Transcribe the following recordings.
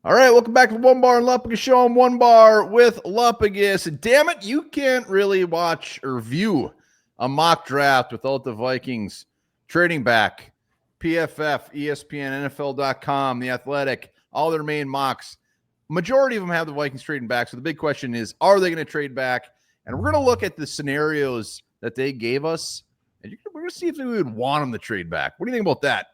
All right, welcome back to the Onebar and Lupagus show. I'm Onebar with Lupagus. Damn it, you can't really watch or view a mock draft without the Vikings trading back. PFF, ESPN, NFL.com, The Athletic, all their main mocks. Majority of them have the Vikings trading back. So the big question is, are they going to trade back? And we're going to look at the scenarios that they gave us, and we're going to see if we would want them to trade back. What do you think about that?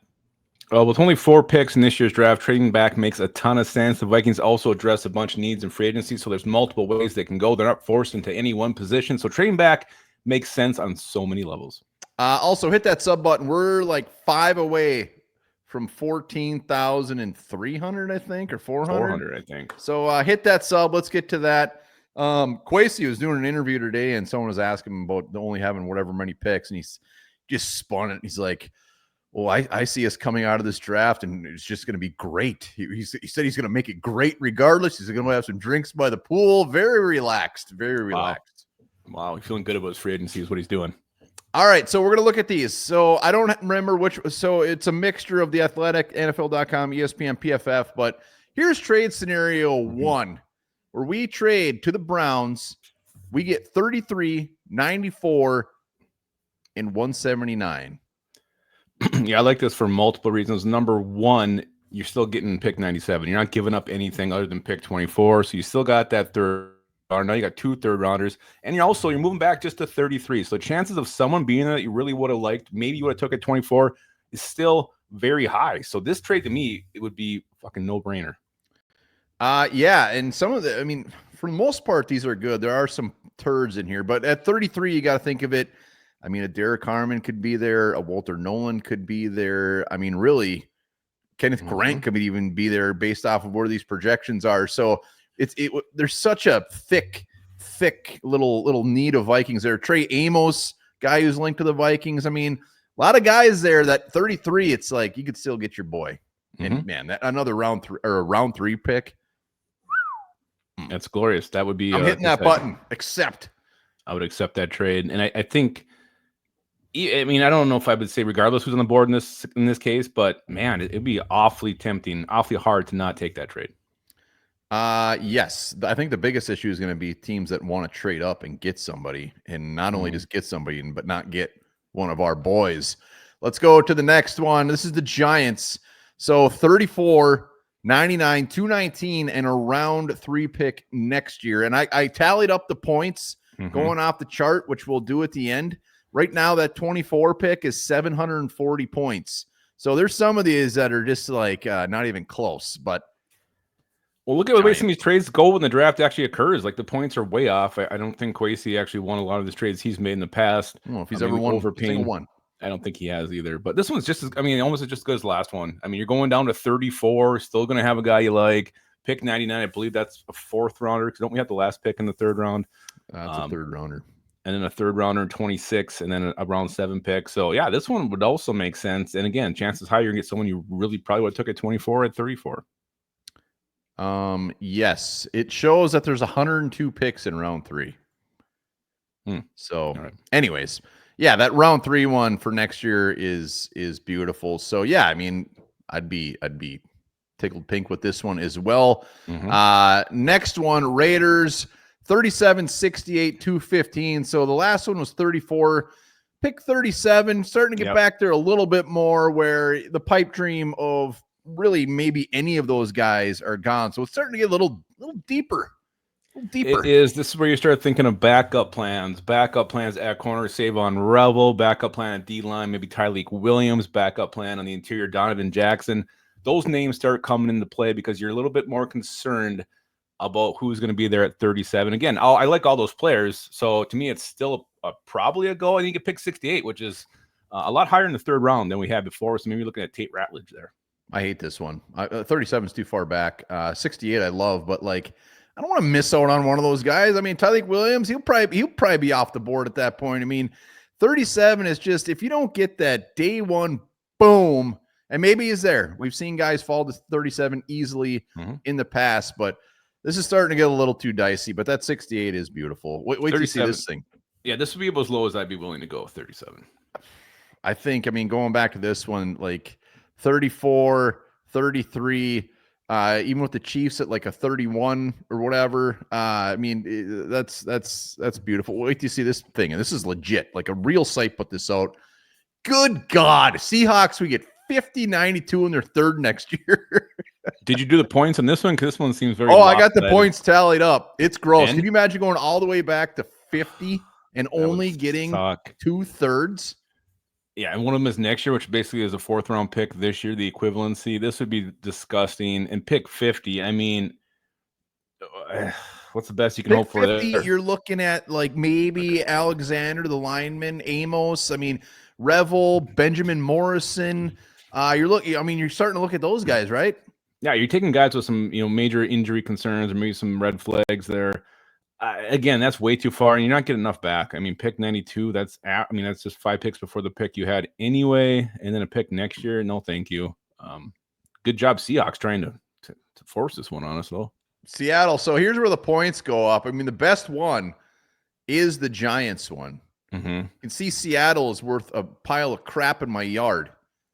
With only 4 picks in this year's draft, trading back makes a ton of sense. The Vikings also address a bunch of needs in free agency, so there's multiple ways they can go. They're not forced into any one position, so trading back makes sense on so many levels. Also, hit that sub button. We're like 5 away from 14,300, I think, or 400. 400, I think. So hit that sub. Let's get to that. Kwesi was doing an interview today, and someone was asking him about only having whatever many picks, and he's just spun it. He's like, well, I see us coming out of this draft, and it's just going to be great. He said he's going to make it great regardless. He's going to have some drinks by the pool. Very relaxed. Very relaxed. Wow, he's feeling good about his free agency is what he's doing. All right, so we're going to look at these. So I don't remember which. So it's a mixture of The Athletic, NFL.com, ESPN, PFF. But here's trade scenario 1, where we trade to the Browns. We get 33, 94, and 179. Yeah, I like this for multiple reasons. Number one, you're still getting pick 97. You're not giving up anything other than pick 24. So you still got that third round. Now you got 2 third rounders. And you're moving back just to 33. So chances of someone being there that you really would have liked, maybe you would have took at 24, is still very high. So this trade to me, it would be fucking no-brainer. Yeah, and some of the, for the most part, these are good. There are some turds in here, but at 33, you got to think of it. A Derek Harmon could be there. A Walter Nolan could be there. Really, Kenneth Grant could even be there based off of where these projections are. So there's such a thick little need of Vikings there. Trey Amos, guy who's linked to the Vikings. A lot of guys there. That 33, it's like you could still get your boy. And man, that another round 3 pick. That's glorious. That would be. I'm hitting that button. Accept. I would accept that trade, and I think. I don't know if I would say regardless who's on the board in this case, but man, it'd be awfully tempting, awfully hard to not take that trade. Yes. I think the biggest issue is going to be teams that want to trade up and get somebody, and not only just get somebody, but not get one of our boys. Let's go to the next one. This is the Giants. So 34, 99, 219, and a round 3 pick next year. And I tallied up the points going off the chart, which we'll do at the end. Right now, that 24 pick is 740 points. So there's some of these that are just like not even close. But look at the way some of these trades go when the draft actually occurs. Like the points are way off. I don't think Kwesi actually won a lot of the trades he's made in the past. I don't know if he's ever won overpaying one. I don't think he has either. But this one's just almost just as good as the last one. You're going down to 34, still going to have a guy you like. Pick 99, I believe that's a 4th rounder. Because don't we have the last pick in the 3rd round? That's a 3rd rounder. And then a 3rd rounder in 26, and then a round 7 pick. So yeah, this one would also make sense. And again, chances high you're gonna get someone you really probably would have took at 24 at 34. Yes, it shows that there's 102 picks in round 3. So, anyways, yeah, that round 3 one for next year is beautiful. So yeah, I'd be tickled pink with this one as well. Next one, Raiders. 37, 68, 215. So the last one was 34. Pick 37, starting to get back there a little bit more where the pipe dream of really maybe any of those guys are gone. So it's starting to get a little deeper. It is. This is where you start thinking of backup plans. Backup plans at corner, Savon Revel. Backup plan at D-line, maybe Tyleek Williams. Backup plan on the interior, Donovan Jackson. Those names start coming into play because you're a little bit more concerned about who's going to be there at 37. Again, I like all those players. So to me, it's still probably a go. I think you could pick 68, which is a lot higher in the 3rd round than we had before. So maybe looking at Tate Ratledge there. I hate this one. 37 is too far back. 68 I love, but I don't want to miss out on one of those guys. Tyleek Williams, he'll probably be off the board at that point. 37 is just, if you don't get that day one boom, and maybe he's there. We've seen guys fall to 37 easily in the past, but this is starting to get a little too dicey, but that 68 is beautiful. Wait till you see this thing. Yeah, this would be about as low as I'd be willing to go with 37. I think, going back to this one, 34, 33, Even with the Chiefs at like a 31 or whatever. I mean, that's beautiful. Wait till you see this thing. And this is legit. Like a real site put this out. Good God. Seahawks, we get 50-92 in their third next year. Did you do the points on this one? Because this one seems very I got the points tallied up. It's gross. And? Can you imagine going all the way back to 50 and only getting 2/3? Yeah, and one of them is next year, which basically is a 4th-round pick this year, the equivalency. This would be disgusting. And pick 50, I mean, what's the best you can hope for there? You're looking at like maybe Alexander, the lineman, Amos. I mean, Revel, Benjamin Morrison. You're starting to look at those guys, right? Yeah, you're taking guys with some, major injury concerns or maybe some red flags there. Again, that's way too far, and you're not getting enough back. I mean, pick 92, that's just 5 picks before the pick you had anyway, and then a pick next year. No, thank you. Good job, Seahawks, trying to force this one on us, though. Seattle. So here's where the points go up. I mean, the best one is the Giants one. Mm-hmm. You can see Seattle is worth a pile of crap in my yard.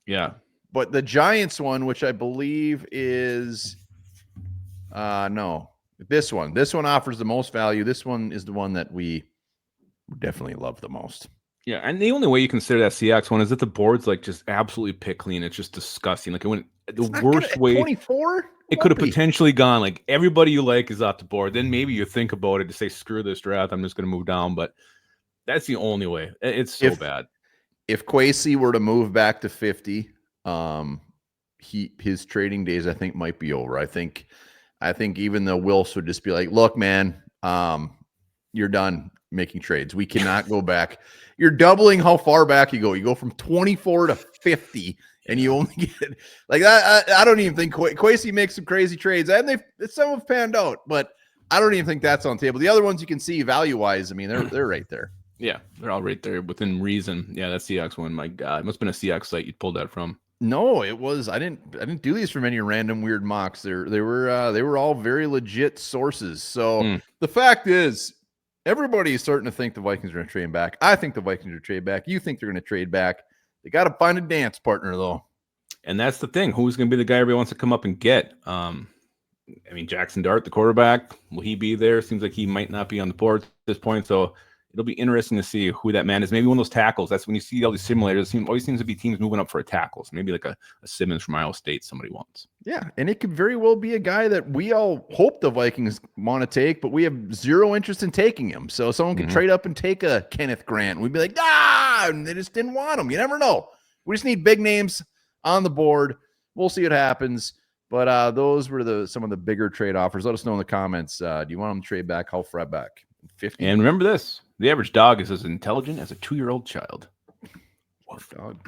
Yeah. But the Giants one, which I believe is no. This one offers the most value. This one is the one that we definitely love the most. Yeah, and the only way you consider that Seahawks one is that the board's like just absolutely pick clean. It's just disgusting. Like it went the worst way. 24? It could have potentially gone like everybody you like is off the board. Then maybe you think about it to say, screw this draft. I'm just going to move down. But that's the only way. It's so bad. If Kwesi were to move back to 50, his trading days I think might be over. I think even the Wilfs would just be like, look, man, you're done making trades. We cannot go back. You're doubling how far back you go. You go from 24 to 50, and you only get like that. I don't even think Kwesi makes some crazy trades, and some have panned out, but I don't even think that's on the table. The other ones you can see value wise, I mean, they're right there. Yeah, they're all right there within reason. Yeah, that Seahawks one, my God, it must have been a Seahawks site you pulled that from. No, it was. I didn't do these from any random weird mocks. They were all very legit sources. So the fact is, everybody is starting to think the Vikings are going to trade back. I think the Vikings are trade back. You think they're going to trade back. They got to find a dance partner though. And that's the thing. Who's going to be the guy everybody wants to come up and get? I mean, Jackson Dart, the quarterback, will he be there? Seems like he might not be on the board at this point. So it'll be interesting to see who that man is. Maybe one of those tackles. That's when you see all these simulators. It always seems to be teams moving up for a tackle. So maybe like a Simmons from Iowa State somebody wants. Yeah, and it could very well be a guy that we all hope the Vikings want to take, but we have zero interest in taking him. So someone could trade up and take a Kenneth Grant. We'd be like, and they just didn't want him. You never know. We just need big names on the board. We'll see what happens. But those were some of the bigger trade offers. Let us know in the comments. Do you want them to trade back? How far back? 50. And remember this. The average dog is as intelligent as a 2-year-old child. Wolf dog.